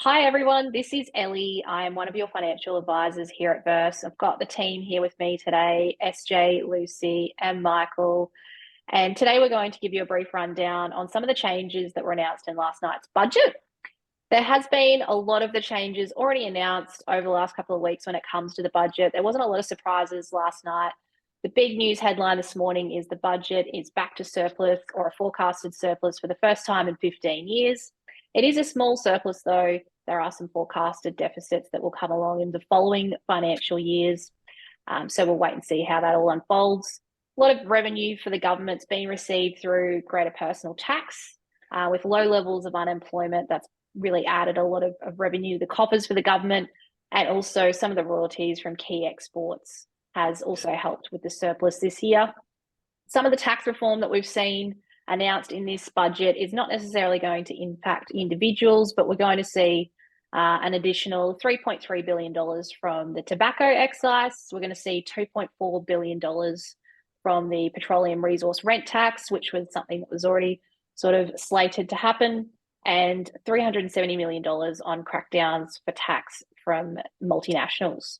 Hi everyone, this is Ellie. I'm one of your financial advisors here at Verse. I've got the team here with me today, SJ, Lucy, and Michael. And today we're going to give you a brief rundown on some of the changes that were announced in last night's budget. There has been a lot of the changes already announced over the last couple of weeks when it comes to the budget. There wasn't a lot of surprises last night. The big news headline this morning is the budget is back to surplus or a forecasted surplus for the first time in 15 years. It is a small surplus though. There are some forecasted deficits that will come along in the following financial years. So we'll wait and see how that all unfolds. A lot of revenue for the government's been received through greater personal tax. With low levels of unemployment, that's really added a lot of revenue to the coffers for the government. And also some of the royalties from key exports has also helped with the surplus this year. Some of the tax reform that we've seen announced in this budget is not necessarily going to impact individuals, but we're going to see an additional $3.3 billion from the tobacco excise. We're going to see $2.4 billion from the petroleum resource rent tax, which was something that was already sort of slated to happen, and $370 million on crackdowns for tax from multinationals.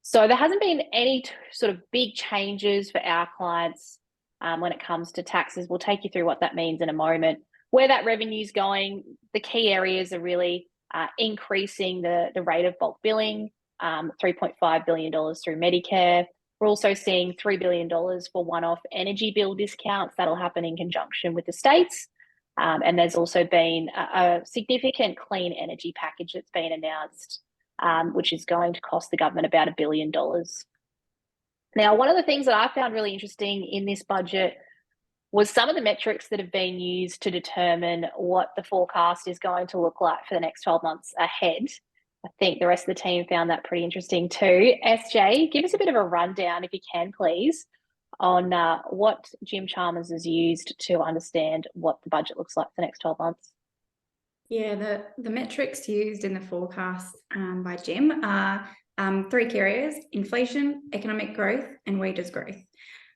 So there hasn't been any sort of big changes for our clients when it comes to taxes. We'll take you through what that means in a moment. Where that revenue is going, the key areas are really increasing the rate of bulk billing, $3.5 billion through Medicare. We're also seeing $3 billion for one-off energy bill discounts. That'll happen in conjunction with the states. And there's also been a significant clean energy package that's been announced, which is going to cost the government about $1 billion. Now, one of the things that I found really interesting in this budget was some of the metrics that have been used to determine what the forecast is going to look like for the next 12 months ahead. I think the rest of the team found that pretty interesting too. SJ, give us a bit of a rundown, if you can, please, on what Jim Chalmers has used to understand what the budget looks like for the next 12 months. Yeah, the metrics used in the forecast by Jim are three key areas: inflation, economic growth, and wages growth.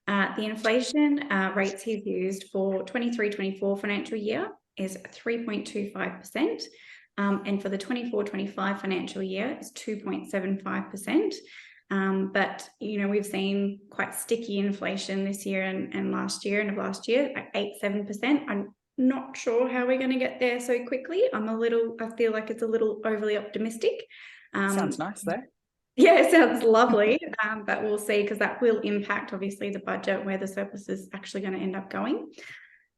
The inflation rates he's used for 23-24 financial year is 3.25%, and for the 24-25 financial year is 2.75%. But we've seen quite sticky inflation this year and last year, and of last year, like 8-7%. I'm not sure how we're going to get there so quickly. I feel like it's a little overly optimistic. Sounds nice though. Yeah, it sounds lovely, but we'll see, because that will impact obviously the budget, where the surplus is actually going to end up going.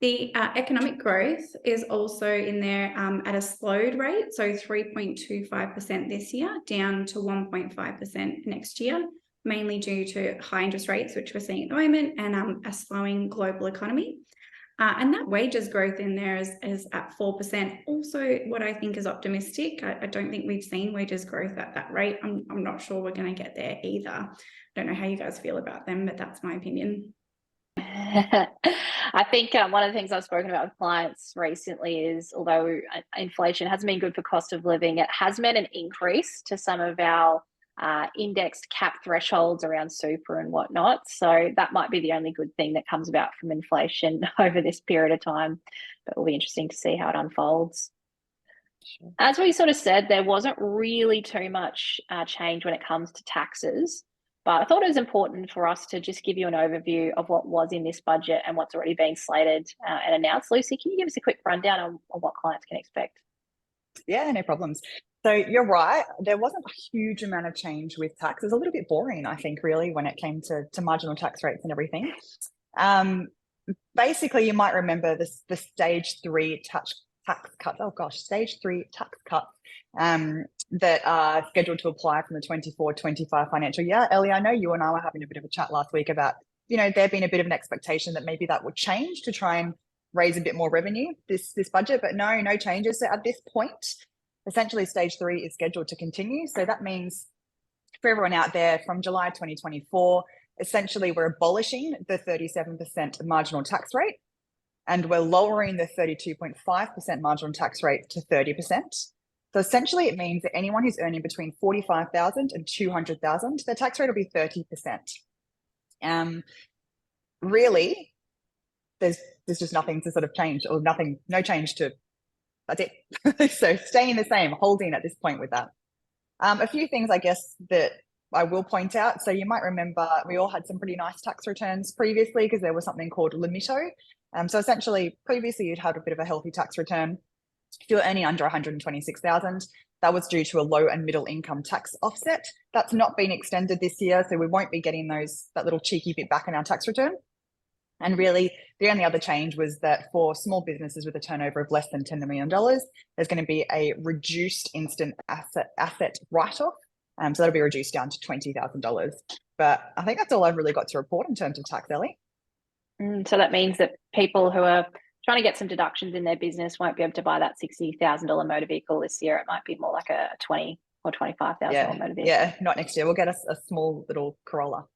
The economic growth is also in there at a slowed rate, so 3.25% this year, down to 1.5% next year, mainly due to high interest rates, which we're seeing at the moment, and a slowing global economy. And that wages growth in there is at 4%. Also, what I think is optimistic. I don't think we've seen wages growth at that rate. I'm not sure we're going to get there either. I don't know how you guys feel about them, but that's my opinion. I think one of the things I've spoken about with clients recently is, although inflation hasn't been good for cost of living, it has meant an increase to some of our indexed cap thresholds around super and whatnot. So that might be the only good thing that comes about from inflation over this period of time. But it'll be interesting to see how it unfolds. Sure. As we sort of said, there wasn't really too much change when it comes to taxes. But I thought it was important for us to just give you an overview of what was in this budget and what's already been slated and announced. Lucy, can you give us a quick rundown on what clients can expect? Yeah, no problems. So you're right. There wasn't a huge amount of change with tax. It was a little bit boring, I think, really, when it came to marginal tax rates and everything. Basically, you might remember the stage 3 tax cuts. Oh gosh, stage 3 tax cuts that are scheduled to apply from the 24-25 financial year. Ellie, I know you and I were having a bit of a chat last week about, there being a bit of an expectation that maybe that would change to try and raise a bit more revenue this budget, but no changes. So at this point, essentially stage 3 is scheduled to continue. So that means for everyone out there, from July 2024, essentially we're abolishing the 37% marginal tax rate, and we're lowering the 32.5% marginal tax rate to 30%. So essentially it means that anyone who's earning between $45,000 and $200,000, their tax rate will be 30%. Really, there's just nothing to sort of change, or no change to That's it. So staying the same, holding at this point with that. A few things, I guess, that I will point out. So you might remember we all had some pretty nice tax returns previously because there was something called limito. So essentially, previously you'd had a bit of a healthy tax return. If you're earning under 126,000, that was due to a low and middle income tax offset. That's not been extended this year, so we won't be getting that little cheeky bit back in our tax return. And really, the only other change was that for small businesses with a turnover of less than $10 million, there's going to be a reduced instant asset write-off. So that'll be reduced down to $20,000. But I think that's all I've really got to report in terms of tax, Ellie. So that means that people who are trying to get some deductions in their business won't be able to buy that $60,000 motor vehicle this year. It might be more like a $20,000 or $25,000 motor vehicle. Yeah, not next year. We'll get a small little Corolla.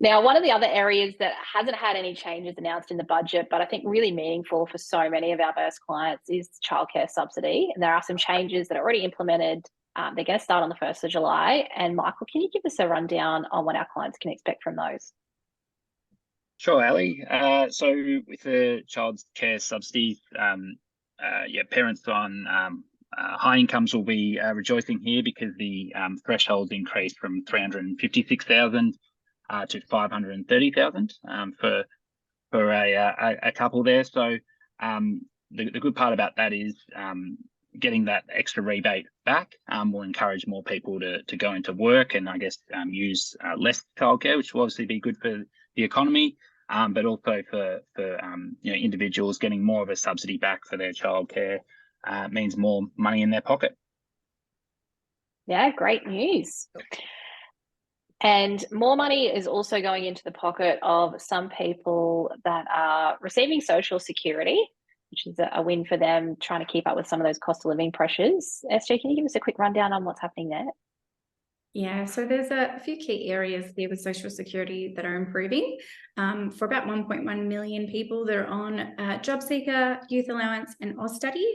Now, one of the other areas that hasn't had any changes announced in the budget, but I think really meaningful for so many of our first clients, is childcare subsidy. And there are some changes that are already implemented. They're going to start on the 1st of July. And Michael, can you give us a rundown on what our clients can expect from those? Sure, Ali. So with the childcare subsidy, parents on high incomes will be rejoicing here because the threshold increased from 356,000 to 530,000 for a couple there. So the good part about that is getting that extra rebate back will encourage more people to go into work and I guess use less childcare, which will obviously be good for the economy, but also for individuals getting more of a subsidy back for their childcare means more money in their pocket. Yeah, great news. And more money is also going into the pocket of some people that are receiving Social Security, which is a win for them, trying to keep up with some of those cost of living pressures. SJ, can you give us a quick rundown on what's happening there? Yeah, so there's a few key areas here with Social Security that are improving. For about 1.1 million people that are on Job Seeker, Youth Allowance and Austudy,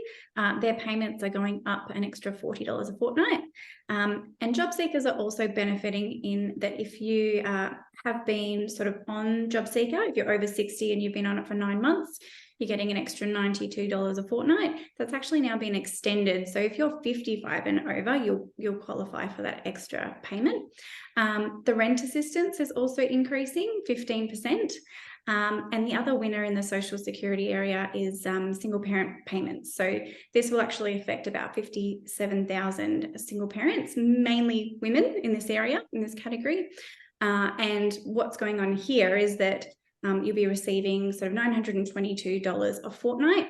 their payments are going up an extra $40 a fortnight. And job seekers are also benefiting in that if you have been sort of on Job Seeker, if you're over 60 and you've been on it for 9 months, you're getting an extra $92 a fortnight. That's actually now been extended. So if you're 55 and over, you'll qualify for that extra payment. The rent assistance is also increasing 15%. And the other winner in the Social Security area is single parent payments. So this will actually affect about 57,000 single parents, mainly women in this area, in this category. And what's going on here is that you'll be receiving sort of $922 a fortnight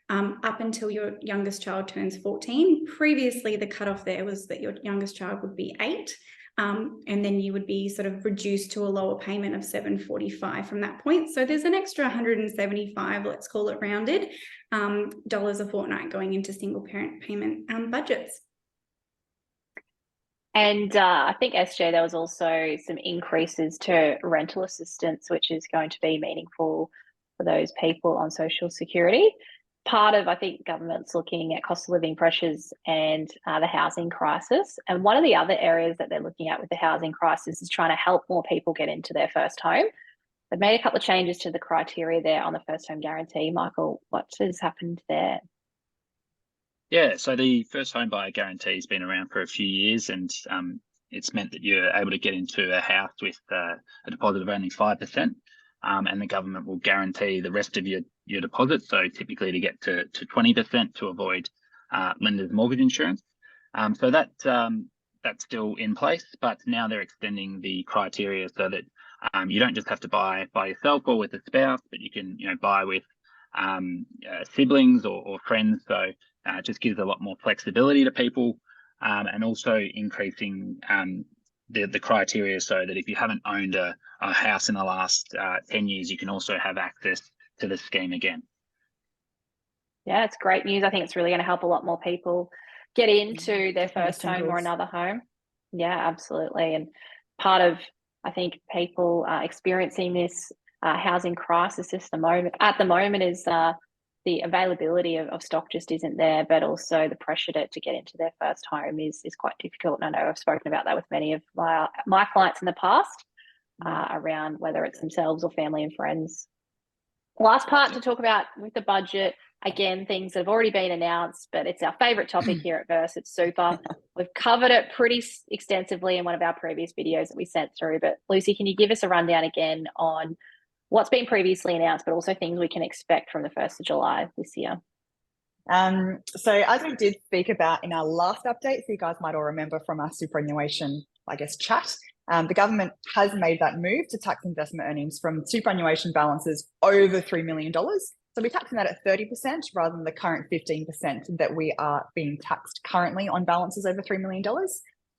up until your youngest child turns 14. Previously, the cutoff there was that your youngest child would be 8. And then you would be sort of reduced to a lower payment of $745 from that point. So there's an extra 175, let's call it rounded, dollars a fortnight going into single parent payment budgets. And I think, SJ, there was also some increases to rental assistance, which is going to be meaningful for those people on Social Security. Part of, I think, government's looking at cost of living pressures and the housing crisis. And one of the other areas that they're looking at with the housing crisis is trying to help more people get into their first home. They've made a couple of changes to the criteria there on the first home guarantee. Michael, what has happened there? Yeah, so the first home buyer guarantee has been around for a few years, and it's meant that you're able to get into a house with a deposit of only 5%, and the government will guarantee the rest of your deposit. So typically to get to 20% to avoid lenders' mortgage insurance. So that's still in place, but now they're extending the criteria so that you don't just have to buy by yourself or with a spouse, but you can buy with siblings or friends. So it just gives a lot more flexibility to people, and also increasing the criteria so that if you haven't owned a house in the last 10 years, you can also have access to the scheme again. Yeah, it's great news. I think it's really going to help a lot more people get into their first home or another home. Yeah, absolutely. And part of, I think, people experiencing this housing crisis at the moment is the availability of stock just isn't there, but also the pressure to get into their first home is quite difficult. And I know I've spoken about that with many of my clients in the past around whether it's themselves or family and friends. Last part to talk about with the budget, again, things that have already been announced, but it's our favourite topic here at Verse. It's super. We've covered it pretty extensively in one of our previous videos that we sent through. But Lucy, can you give us a rundown again on what's been previously announced, but also things we can expect from the 1st of July this year? So as we did speak about in our last update, so you guys might all remember from our superannuation, I guess, chat, the government has made that move to tax investment earnings from superannuation balances over $3 million. So we're taxing that at 30% rather than the current 15% that we are being taxed currently on balances over $3 million.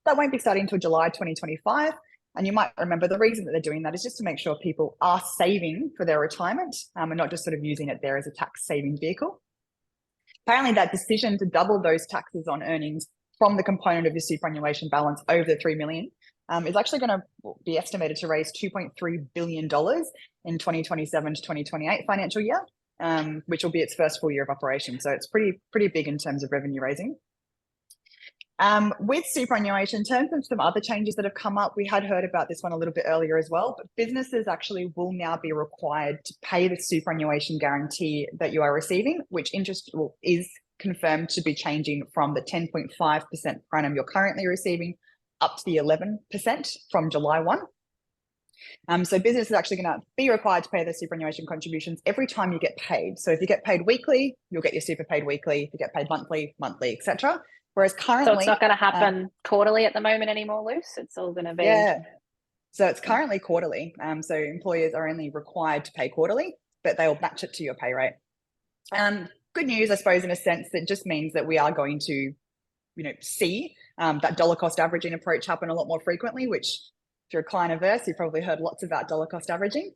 That won't be starting until July 2025. And you might remember the reason that they're doing that is just to make sure people are saving for their retirement and not just sort of using it there as a tax saving vehicle. Apparently that decision to double those taxes on earnings from the component of your superannuation balance over the 3 million is actually going to be estimated to raise $2.3 billion in 2027 to 2028 financial year, which will be its first full year of operation. So it's pretty big in terms of revenue raising. With superannuation, in terms of some other changes that have come up, we had heard about this one a little bit earlier as well, but businesses actually will now be required to pay the superannuation guarantee that you are receiving, which is confirmed to be changing from the 10.5% per annum you're currently receiving up to the 11% from July 1. So business is actually going to be required to pay the superannuation contributions every time you get paid. So if you get paid weekly, you'll get your super paid weekly. If you get paid monthly, etc. Whereas currently, so it's not going to happen quarterly at the moment anymore, Luce. It's all going to be So it's currently quarterly. So employers are only required to pay quarterly, but they'll match it to your pay rate. Good news, I suppose, in a sense, that just means that we are going to, see that dollar cost averaging approach happen a lot more frequently. Which, if you're a client averse, you've probably heard lots about dollar cost averaging.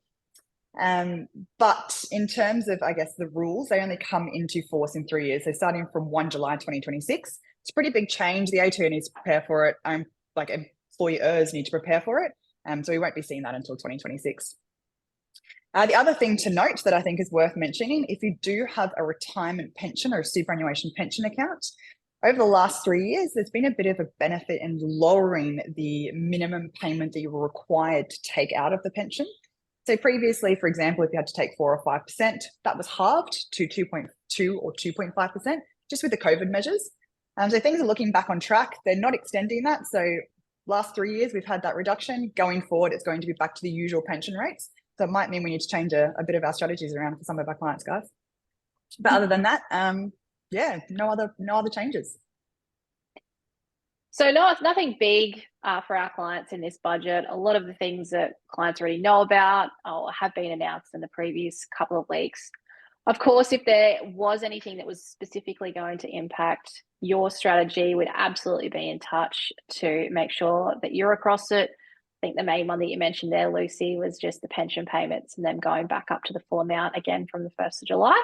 But in terms of, I guess, the rules, they only come into force in 3 years. So starting from 1 July 2026. It's a pretty big change. The ATO needs to prepare for it. Employers need to prepare for it. So we won't be seeing that until 2026. The other thing to note that I think is worth mentioning, if you do have a retirement pension or a superannuation pension account, over the last 3 years, there's been a bit of a benefit in lowering the minimum payment that you were required to take out of the pension. So previously, for example, if you had to take 4 or 5%, that was halved to 2.2 or 2.5%, just with the COVID measures. So things are looking back on track. They're not extending that. So last 3 years, we've had that reduction. Going forward, it's going to be back to the usual pension rates. So it might mean we need to change a bit of our strategies around for some of our clients, guys. But other than that, no other changes. So nothing big for our clients in this budget. A lot of the things that clients already know about or have been announced in the previous couple of weeks. Of course, if there was anything that was specifically going to impact your strategy, we'd absolutely be in touch to make sure that you're across it. I think the main one that you mentioned there, Lucy, was just the pension payments and them going back up to the full amount again from the 1st of July.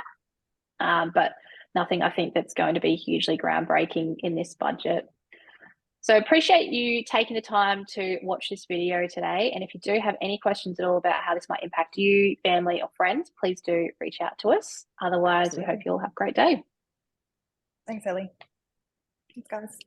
But nothing, I think, that's going to be hugely groundbreaking in this budget. So appreciate you taking the time to watch this video today. And if you do have any questions at all about how this might impact you, family or friends, please do reach out to us. Otherwise, we hope you'll have a great day. Thanks, Ellie. Thanks, guys.